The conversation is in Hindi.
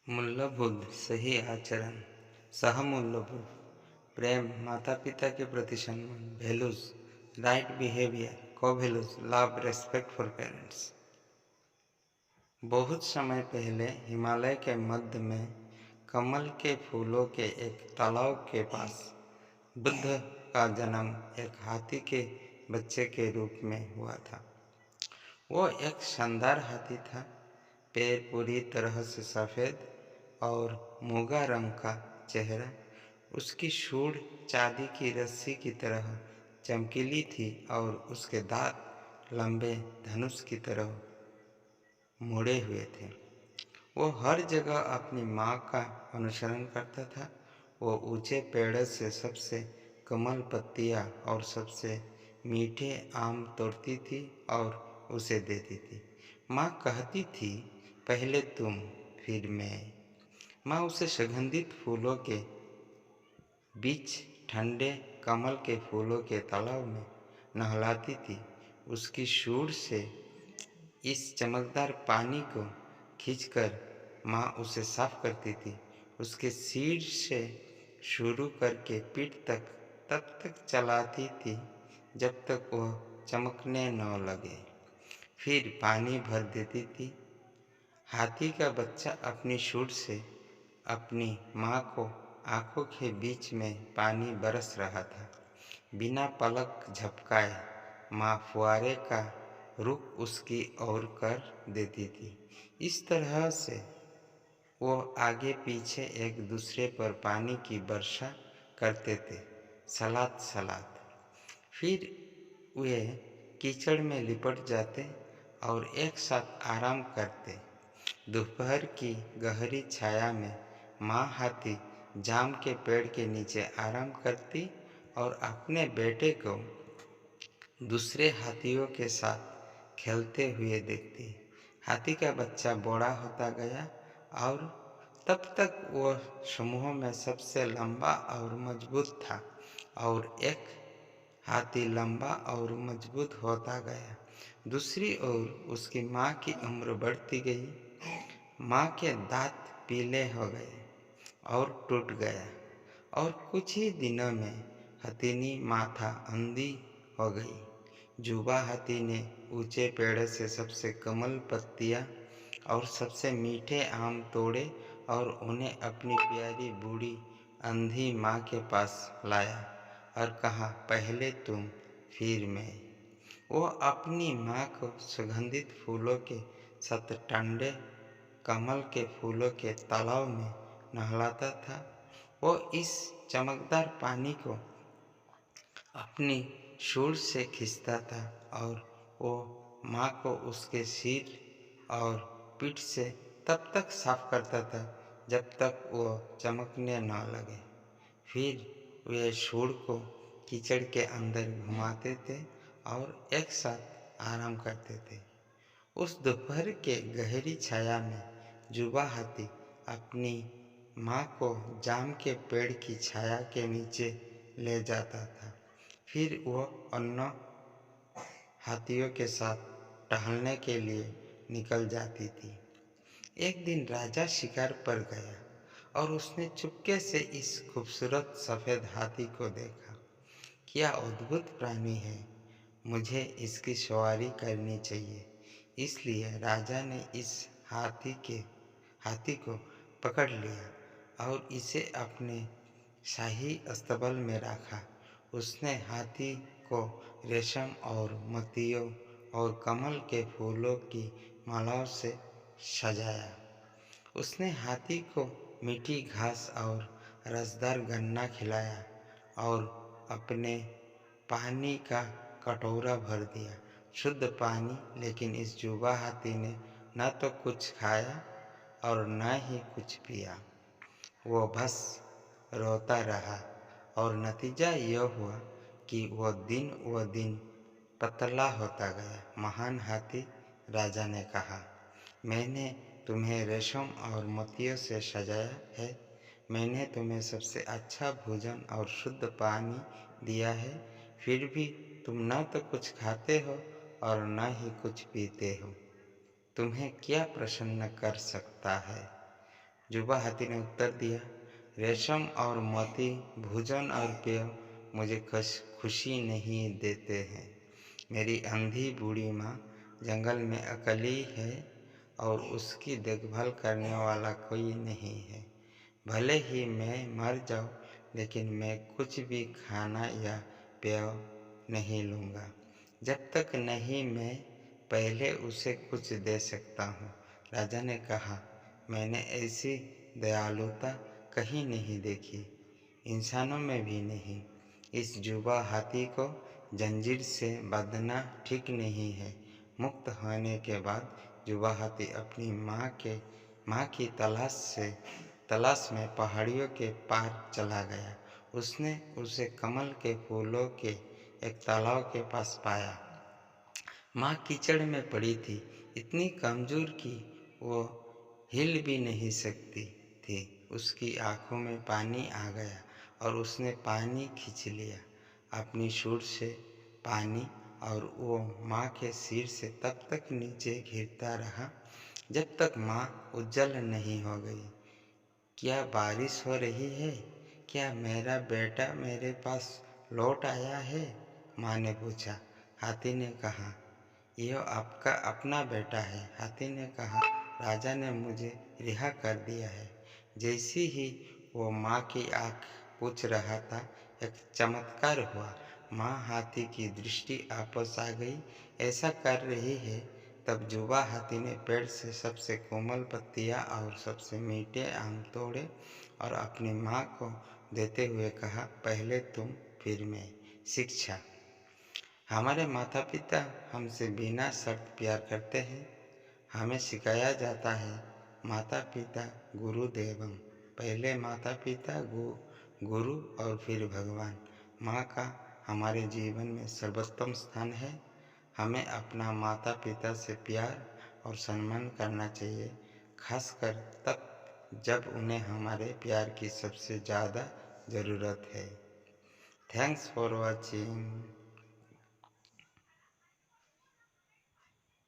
मूल्यबोध सही आचरण सहमूल्यबोध प्रेम माता पिता के प्रति सम्मान वैल्यूज राइट बिहेवियर को values love respect for parents. बहुत समय पहले हिमालय के मध्य में कमल के फूलों के एक तालाब के पास बुद्ध का जन्म एक हाथी के बच्चे के रूप में हुआ था। वो एक शानदार हाथी था। पैर पूरी तरह से सफ़ेद और मूंगा रंग का चेहरा। उसकी सूंड चांदी की रस्सी की तरह चमकीली थी और उसके दांत लंबे धनुष की तरह मुड़े हुए थे। वो हर जगह अपनी माँ का अनुसरण करता था। वो ऊंचे पेड़ से सबसे कमल पत्तियाँ और सबसे मीठे आम तोड़ती थी और उसे देती थी। माँ कहती थी, पहले तुम फिर मैं। माँ उसे सुगंधित फूलों के बीच ठंडे कमल के फूलों के तालाब में नहलाती थी। उसकी सूंड से इस चमकदार पानी को खींचकर माँ उसे साफ करती थी। उसके सिर से शुरू करके पीठ तक तब तक चलाती थी जब तक वह चमकने न लगे। फिर पानी भर देती थी। हाथी का बच्चा अपनी सूंड से अपनी माँ को आंखों के बीच में पानी बरस रहा था। बिना पलक झपकाए माँ फुहारे का रुख उसकी ओर कर देती थी। इस तरह से वो आगे पीछे एक दूसरे पर पानी की वर्षा करते थे, सलात सलात। फिर वे कीचड़ में लिपट जाते और एक साथ आराम करते। दोपहर की गहरी छाया में माँ हाथी जाम के पेड़ के नीचे आराम करती और अपने बेटे को दूसरे हाथियों के साथ खेलते हुए देखती। हाथी का बच्चा बड़ा होता गया और तब तक वह समूह में सबसे लंबा और मजबूत था और एक हाथी लंबा और मजबूत होता गया। दूसरी ओर उसकी माँ की उम्र बढ़ती गई। माँ के दांत पीले हो गए और टूट गया और कुछ ही दिनों में हथिनी माथा अंधी हो गई। जुबा हाथी ने ऊंचे पेड़ से सबसे कमल पत्तियाँ और सबसे मीठे आम तोड़े और उन्हें अपनी प्यारी बूढ़ी अंधी माँ के पास लाया और कहा, पहले तुम फिर मैं। वो अपनी माँ को सुगंधित फूलों के साथ ठंडे कमल के फूलों के तालाब में नहलाता था। वो इस चमकदार पानी को अपनी सूंड से खींचता था और वो माँ को उसके सिर और पीठ से तब तक साफ करता था जब तक वो चमकने न लगे। फिर वे सूंड को कीचड़ के अंदर घुमाते थे और एक साथ आराम करते थे। उस दोपहर के गहरी छाया में जुबा हाथी अपनी माँ को जाम के पेड़ की छाया के नीचे ले जाता था। फिर वह अन्य हाथियों के साथ टहलने के लिए निकल जाती थी। एक दिन राजा शिकार पर गया और उसने चुपके से इस खूबसूरत सफ़ेद हाथी को देखा। क्या अद्भुत प्राणी है, मुझे इसकी सवारी करनी चाहिए। इसलिए राजा ने इस हाथी को पकड़ लिया और इसे अपने शाही अस्तबल में रखा। उसने हाथी को रेशम और मोतियों और कमल के फूलों की मालाओं से सजाया। उसने हाथी को मीठी घास और रसदार गन्ना खिलाया और अपने पानी का कटोरा भर दिया, शुद्ध पानी। लेकिन इस जुबा हाथी ने न तो कुछ खाया और न ही कुछ पिया। वो बस रोता रहा और नतीजा यह हुआ कि वह दिन पतला होता गया। महान हाथी राजा ने कहा, मैंने तुम्हें रेशम और मोतियों से सजाया है। मैंने तुम्हें सबसे अच्छा भोजन और शुद्ध पानी दिया है। फिर भी तुम न तो कुछ खाते हो और न ही कुछ पीते हो। तुम्हें क्या प्रसन्न कर सकता है? जुबा हाथी ने उत्तर दिया, रेशम और मोती, भोजन और पेय मुझे खुशी नहीं देते हैं। मेरी अंधी बूढ़ी माँ जंगल में अकेली है और उसकी देखभाल करने वाला कोई नहीं है। भले ही मैं मर जाऊँ, लेकिन मैं कुछ भी खाना या पेय नहीं लूँगा, जब तक नहीं मैं पहले उसे कुछ दे सकता हूँ। राजा ने कहा, मैंने ऐसी दयालुता कहीं नहीं देखी, इंसानों में भी नहीं। इस जुबा हाथी को जंजीर से बांधना ठीक नहीं है। मुक्त होने के बाद जुबा हाथी अपनी माँ की तलाश में पहाड़ियों के पार चला गया। उसने उसे कमल के फूलों के एक तालाब के पास पाया। माँ कीचड़ में पड़ी थी, इतनी कमजोर कि वो हिल भी नहीं सकती थी। उसकी आंखों में पानी आ गया और उसने पानी खींच लिया अपनी सूंड से पानी, और वो माँ के सिर से तब तक नीचे गिरता रहा जब तक माँ उज्जल नहीं हो गई। क्या बारिश हो रही है? क्या मेरा बेटा मेरे पास लौट आया है? माँ ने पूछा। हाथी ने कहा, यह आपका अपना बेटा है। हाथी ने कहा, राजा ने मुझे रिहा कर दिया है। जैसी ही वो माँ की आँख पूछ रहा था, एक चमत्कार हुआ। माँ हाथी की दृष्टि आपस आ गई। ऐसा कर रही है। तब जुबा हाथी ने पेड़ से सबसे कोमल पत्तियाँ और सबसे मीठे आम तोड़े और अपनी माँ को देते हुए कहा, पहले तुम फिर मैं। शिक्षा। हमारे माता पिता हमसे बिना शर्त प्यार करते हैं। हमें सिखाया जाता है, माता पिता गुरुदेवम। पहले माता पिता गुरु और फिर भगवान। माँ का हमारे जीवन में सर्वोत्तम स्थान है। हमें अपना माता पिता से प्यार और सम्मान करना चाहिए, खासकर तब जब उन्हें हमारे प्यार की सबसे ज़्यादा ज़रूरत है। Thanks for watching.